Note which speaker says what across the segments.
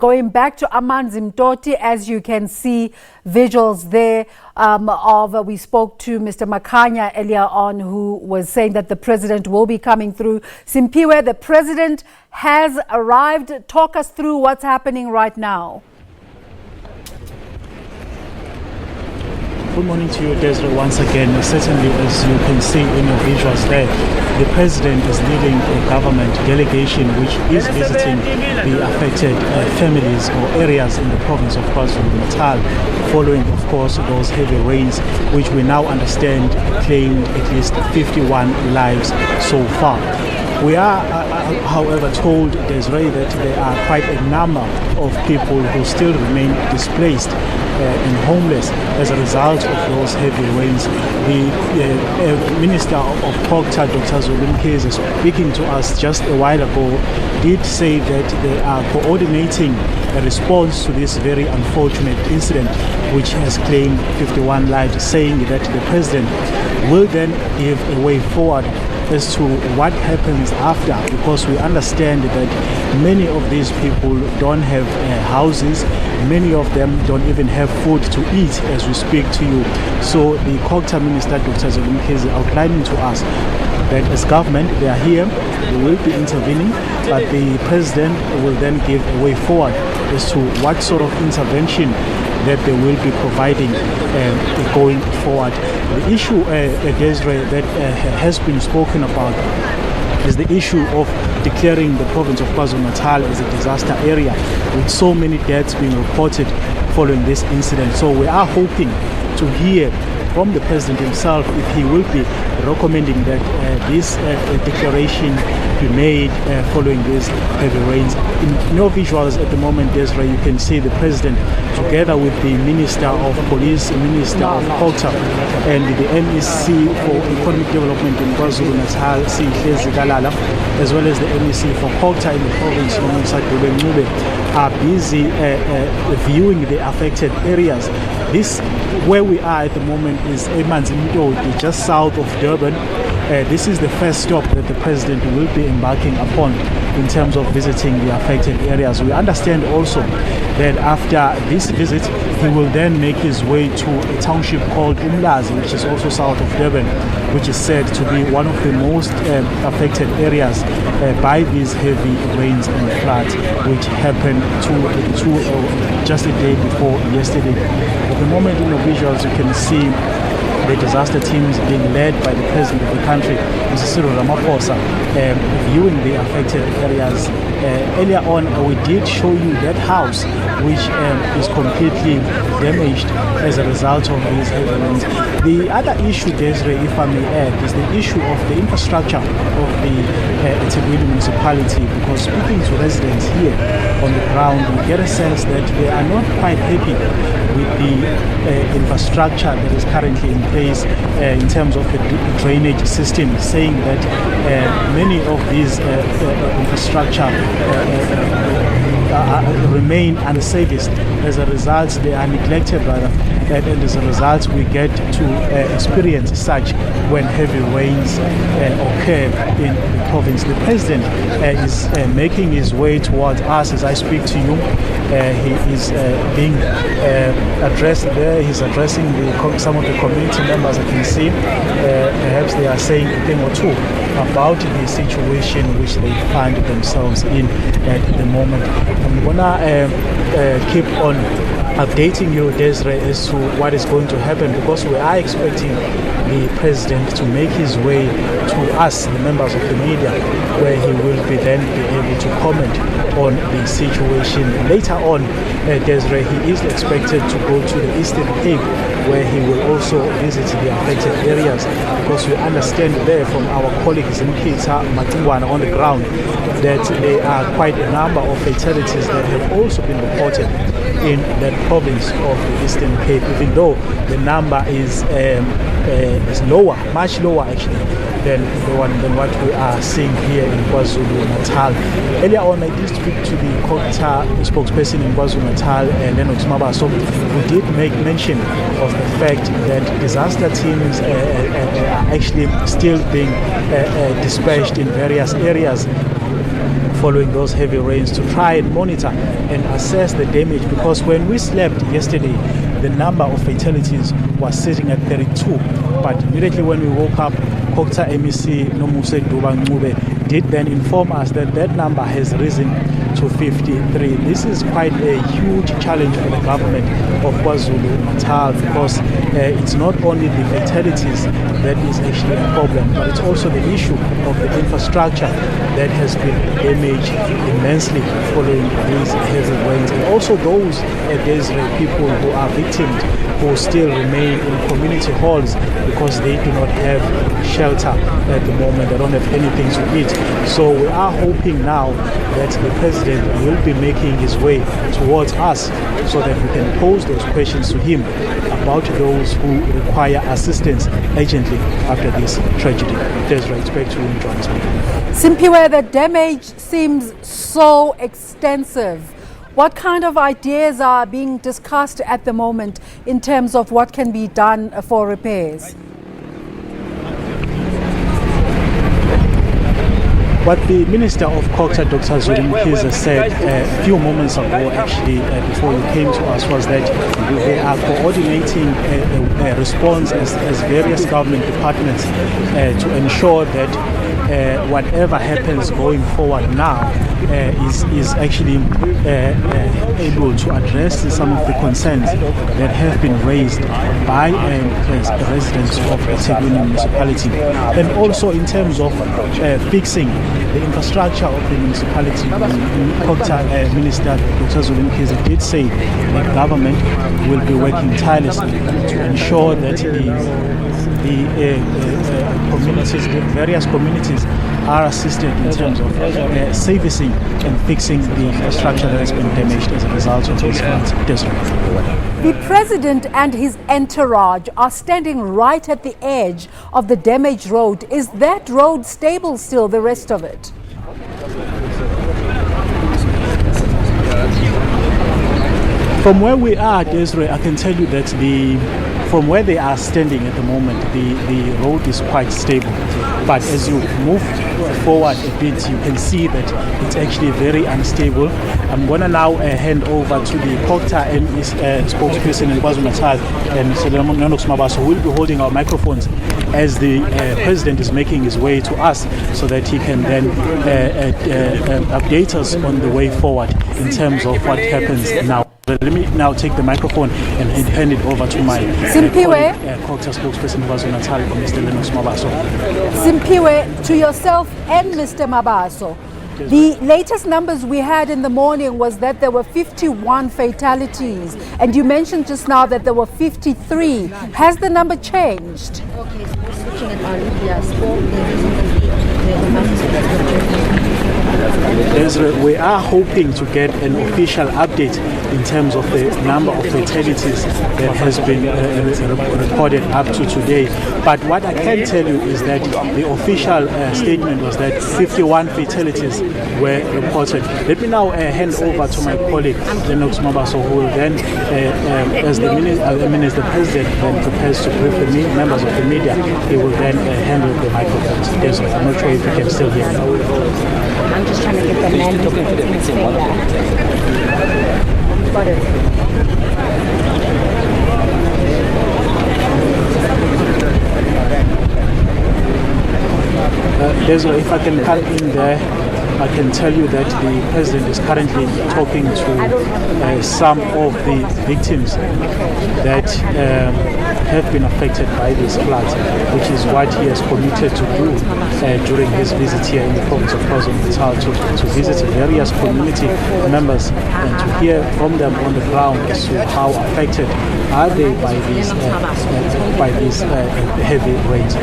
Speaker 1: Going back to Amanzi Mtoti, as you can see, visuals there we spoke to Mr. Makanya earlier on, who was saying that the president will be coming through. Simpiwe, the president has arrived. Talk us through what's happening right now.
Speaker 2: Good morning to you, Desiree, once again. Certainly, as you can see in your visuals there, the president is leading a government delegation which is visiting the affected families or areas in the province of KwaZulu-Natal, following, of course, those heavy rains, which we now understand claimed at least 51 lives so far. We are, however, told, Desiree, that there are quite a number of people who still remain displaced and homeless as a result of those heavy rains. The Minister of Culture, Dr. Zulu Mkhize, speaking to us just a while ago, did say that they are coordinating a response to this very unfortunate incident, which has claimed 51 lives, saying that the president will then give a way forward as to what happens after, because we understand that many of these people don't have houses, many of them don't even have food to eat as we speak to you. So the Culture Minister, Dr. Zulu Mkhize, outlining to us that as government they are here, they will be intervening, but the president will then give a way forward as to what sort of intervention that they will be providing going forward. The issue, Desiree, that has been spoken about is the issue of declaring the province of KwaZulu-Natal as a disaster area, with so many deaths being reported following this incident. So we are hoping to hear from the president himself if he will be recommending that this declaration be made following these heavy rains. In your visuals at the moment, Desiree, you can see the president together with the Minister of Police, Minister of Culture, and the MEC for Economic Development in KwaZulu-Natal, as well as the MEC for Culture in the province, are busy viewing the affected areas. This, where we are at the moment, is Amanzi Mtoti, just south of Durban. This is the first stop that the president will be embarking upon in terms of visiting the affected areas. We understand also that after this visit, he will then make his way to a township called Umlazi, which is also south of Durban, which is said to be one of the most affected areas by these heavy rains and floods, which happened just a day before yesterday. At the moment in the visuals, you can see the disaster teams being led by the president of the country, Mr. Ramaphosa, viewing the affected areas. Earlier on, we did show you that house, which is completely damaged as a result of these heavy rains. The other issue, Desiree, if I may add, is the issue of the infrastructure of the eThekwini municipality, because speaking to residents here on the ground, we get a sense that they are not quite happy with the infrastructure that is currently in place in terms of the drainage system, saying that many of these infrastructure remain unserviced. As a result, they are neglected rather, and as a result we get to experience such when heavy rains occur in the province. The president is making his way towards us as I speak to you. He is being addressed there. He's addressing some of the community members. I can see perhaps they are saying a thing or two about the situation which they find themselves in at the moment. I'm gonna keep on updating you, Desiree, as to what is going to happen, because we are expecting the president to make his way to us, the members of the media, where he will be then be able to comment on the situation. Later on, Desiree, he is expected to go to the Eastern Cape, where he will also visit the affected areas, because we understand there from our colleagues in Kita Matiwana on the ground that there are quite a number of fatalities that have also been reported in that province of the Eastern Cape, even though the number is lower, much lower actually than what we are seeing here in KwaZulu-Natal. Earlier on, I did speak to the Culture spokesperson in KwaZulu-Natal, Lennox Mabaso, who did make mention of the fact that disaster teams are actually still being dispatched in various areas following those heavy rains to try and monitor and assess the damage, because when we slept yesterday, the number of fatalities was sitting at 32. But immediately when we woke up, Kokta MEC Nomuse Dubangube did then inform us that that number has risen to 53. This is quite a huge challenge for the government of KwaZulu-Natal, because it's not only the fatalities that is actually a problem, but it's also the issue of the infrastructure that has been damaged immensely following these heavy rains, and also those people who are victims who still remain in community halls because they do not have shelter at the moment. They don't have anything to eat. So we are hoping now that the president will be making his way towards us so that we can pose those questions to him about those who require assistance urgently after this tragedy. Desiree, expect to join us.
Speaker 1: Simpiwe, the damage seems so extensive. What kind of ideas are being discussed at the moment in terms of what can be done for repairs?
Speaker 2: What the Minister of Kokta, Dr. Zulim, said a few moments ago, actually, before you came to us, was that they are coordinating a response as various government departments to ensure that whatever happens going forward now is actually able to address some of the concerns that have been raised by residents of the KZN municipality, and also in terms of fixing the infrastructure of the municipality. Kokta Minister Dr. Zulim did say the government will be working tirelessly to ensure that the communities, the various communities are assisted in terms of servicing and fixing the infrastructure that has been damaged as a result of these floods.
Speaker 1: The president and his entourage are standing right at the edge of the damaged road. Is that road stable still, the rest of it?
Speaker 2: From where we are, Desiree, I can tell you that from where they are standing at the moment, the road is quite stable. But as you move forward a bit, you can see that it's actually very unstable. I'm going to now hand over to the Kokta spokesperson in KwaZulu-Natal, Mr. Ramaphosa, who will be holding our microphones as the president is making his way to us, so that he can then update us on the way forward in terms of what happens now. Let me now take the microphone and hand it over to my
Speaker 1: Simpiwe,
Speaker 2: Kokta spokesperson KwaZulu-Natal, Mr. Mabaso.
Speaker 1: Simpiwe, to yourself and Mr. Mabaso. The latest numbers we had in the morning was that there were 51 fatalities, and you mentioned just now that there were 53. Has the number changed?
Speaker 2: We are hoping to get an official update in terms of the number of fatalities that has been recorded up to today. But what I can tell you is that the official statement was that 51 fatalities were reported. Let me now hand over to my colleague, Lennox Mabaso, who will then, as the president then prepares to brief the members of the media, he will then handle the microphones. Yes, I'm not sure if you can still hear me.
Speaker 3: I'm just trying to get the man to say that. Got it.
Speaker 2: If I can cut in there, I can tell you that the president is currently talking to some of the victims that have been affected by these floods, which is what he has committed to do during his visit here in the province of KwaZulu-Natal, to visit various community members and to hear from them on the ground as to how affected are they by these heavy rains.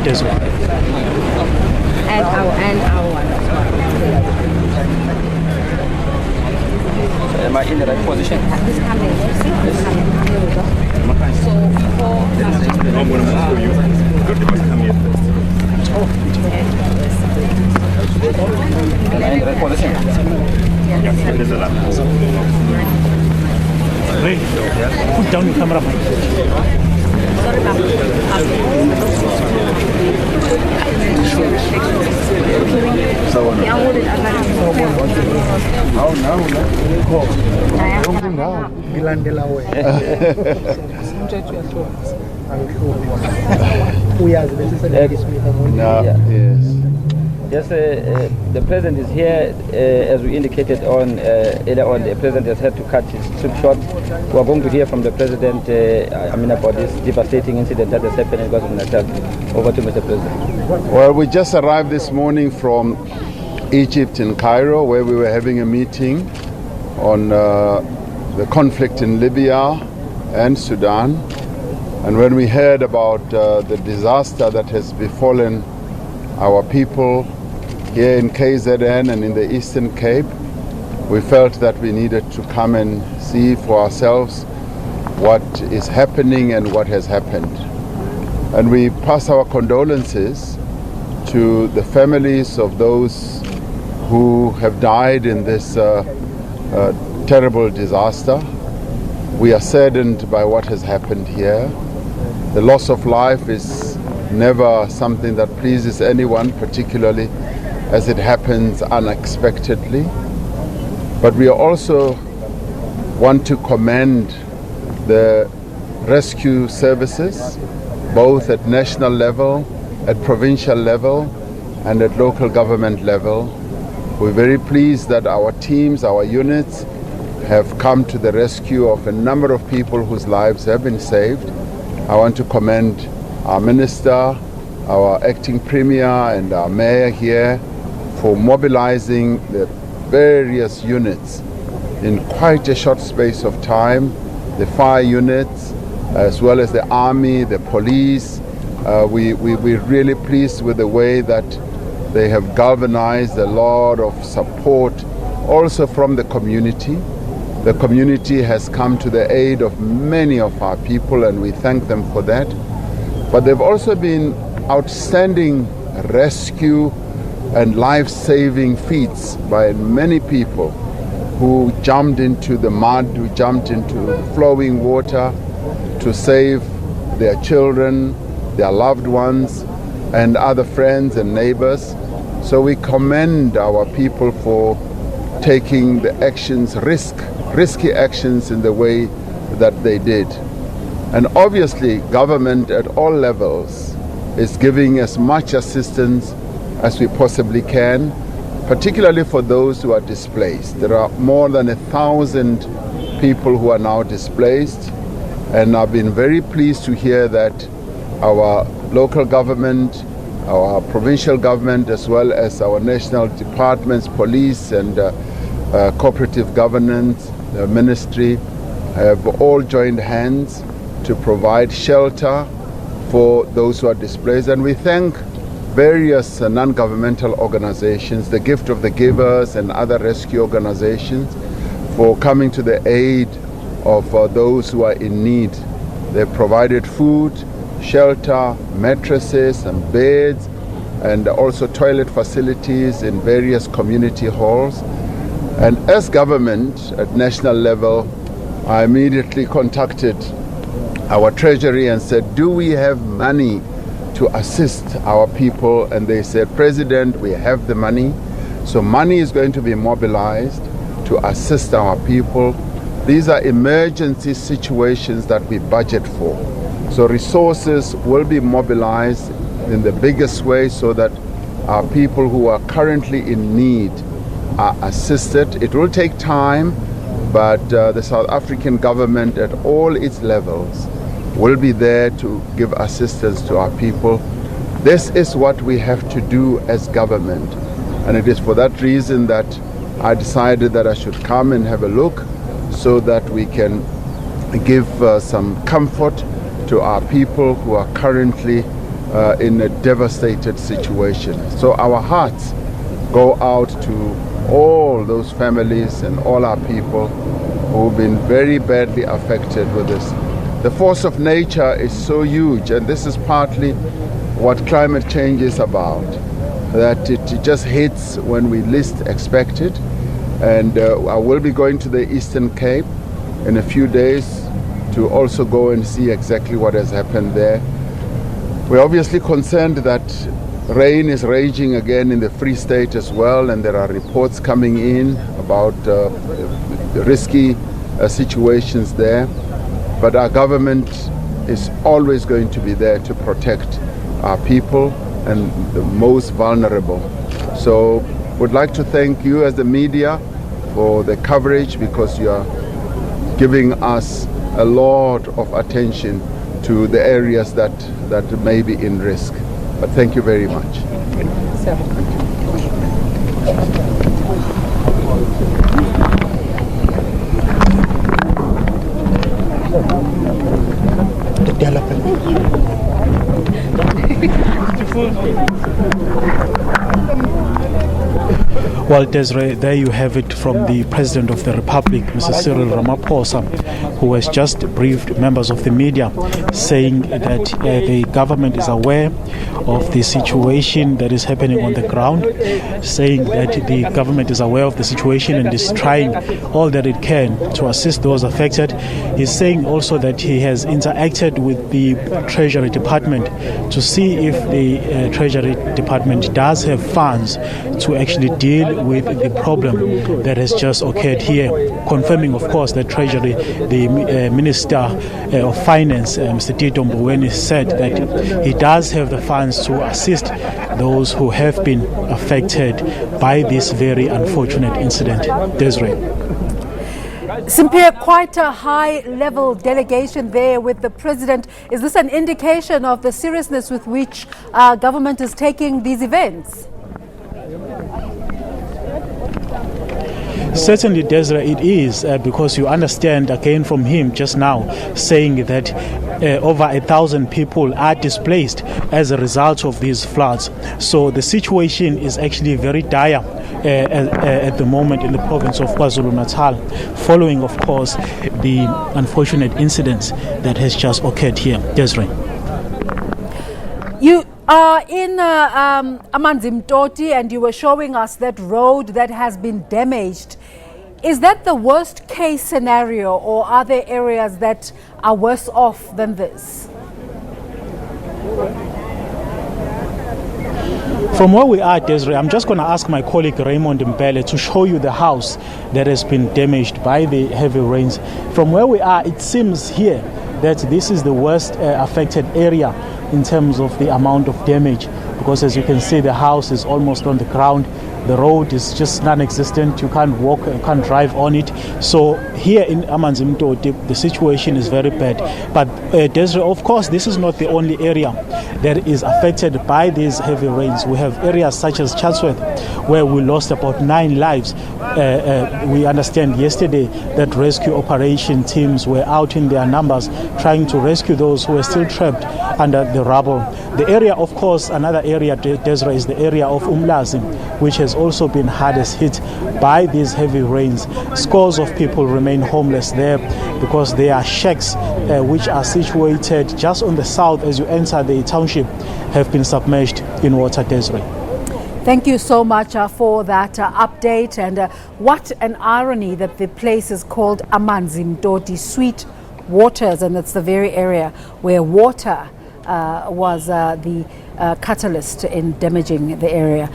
Speaker 3: And our one.
Speaker 4: Am I in the right position?
Speaker 3: This coming. Here we go. So
Speaker 4: I'm going to move for you. Good if I come here first. Am I in the right position? Yes. It is a lot.
Speaker 2: Ray, put down your camera.
Speaker 3: Sorry, Yes, the president is here. As we indicated on earlier on, the president has had to cut his trip short. We are going to hear from the president about this devastating incident that has happened in KwaZulu-Natal. Over to Mr. President.
Speaker 5: Well, we just arrived this morning from Egypt in Cairo, where we were having a meeting on the conflict in Libya and Sudan. And when we heard about the disaster that has befallen our people here in KZN and in the Eastern Cape, we felt that we needed to come and see for ourselves what is happening and what has happened. And we pass our condolences to the families of those who have died in this terrible disaster. We are saddened by what has happened here. The loss of life is never something that pleases anyone, particularly as it happens unexpectedly. But we also want to commend the rescue services, both at national level, at provincial level, and at local government level. We're very pleased that our teams, our units, have come to the rescue of a number of people whose lives have been saved. I want to commend our minister, our acting premier, and our mayor here for mobilizing the various units in quite a short space of time, the fire units, as well as the army, the police. We're really pleased with the way that they have galvanized a lot of support also from the community. The community has come to the aid of many of our people, and we thank them for that. But they've also been outstanding rescue and life-saving feats by many people who jumped into the mud, who jumped into flowing water to save their children, their loved ones, and other friends and neighbors. So we commend our people for taking the actions, risky actions in the way that they did. And obviously, government at all levels is giving as much assistance as we possibly can, particularly for those who are displaced. There are more than 1,000 people who are now displaced, and I've been very pleased to hear that our local government, our provincial government, as well as our national departments, police and cooperative governance, the ministry, have all joined hands to provide shelter for those who are displaced. And we thank various non-governmental organizations, the Gift of the Givers and other rescue organizations, for coming to the aid of those who are in need. They provided food, shelter, mattresses and beds, and also toilet facilities in various community halls. And as government at national level, I immediately contacted our treasury and said, do we have money to assist our people? And they said, President, we have the money. So money is going to be mobilized to assist our people. These are emergency situations that we budget for. So resources will be mobilized in the biggest way so that our people who are currently in need are assisted. It will take time, but the South African government at all its levels will be there to give assistance to our people. This is what we have to do as government, and it is for that reason that I decided that I should come and have a look so that we can give some comfort to our people who are currently in a devastated situation. So our hearts go out to all those families and all our people who've been very badly affected with this. The force of nature is so huge, and this is partly what climate change is about, that it just hits when we least expect it. And I will be going to the Eastern Cape in a few days to also go and see exactly what has happened there. We're obviously concerned that Rain is raging again in the Free State as well, and there are reports coming in about risky situations there. But our government is always going to be there to protect our people and the most vulnerable. So would like to thank you as the media for the coverage, because you are giving us a lot of attention to the areas that may be in risk. But thank you very much.
Speaker 2: Well, Desiree, there you have it from the President of the Republic, Mr. Cyril Ramaphosa, who has just briefed members of the media, saying that the government is aware of the situation that is happening on the ground, saying that the government is aware of the situation and is trying all that it can to assist those affected. He's saying also that he has interacted with the Treasury Department to see if the Treasury Department does have funds to actually deal with the problem that has just occurred here, confirming, of course, that Treasury, the Minister of Finance, Mr. Tito Mboweni, said that he does have the funds to assist those who have been affected by this very unfortunate incident. Desiree.
Speaker 1: Simpier, quite a high-level delegation there with the president. Is this an indication of the seriousness with which government is taking these events?
Speaker 2: Certainly, Desiree, it is, because you understand again from him just now saying that over 1,000 people are displaced as a result of these floods. So the situation is actually very dire at the moment in the province of KwaZulu-Natal, following, of course, the unfortunate incidents that has just occurred here. Desiree.
Speaker 1: You are in Amanzimtoti, and you were showing us that road that has been damaged. Is that the worst case scenario, or are there areas that are worse off than this?
Speaker 2: From where we are, Desiree, I'm just going to ask my colleague Raymond Mbele to show you the house that has been damaged by the heavy rains. From where we are, it seems here that this is the worst affected area in terms of the amount of damage, because as you can see, the house is almost on the ground. The road is just non-existent. You can't walk, you can't drive on it. So here in Amanzimtoti, the situation is very bad. But Desiree, of course, this is not the only area that is affected by these heavy rains. We have areas such as Chatsworth, where we lost about 9 lives. We understand yesterday that rescue operation teams were out in their numbers trying to rescue those who were still trapped under the rubble. The area, of course, another area, Desiree, is the area of Umlazi, which has also been hardest hit by these heavy rains. Scores of people remain homeless there because there are shacks which are situated just on the south as you enter the township, have been submerged in water. Desiree.
Speaker 1: Thank you so much for that update. And what an irony that the place is called Amanzimtoti, sweet waters, and it's the very area where water was the catalyst in damaging the area.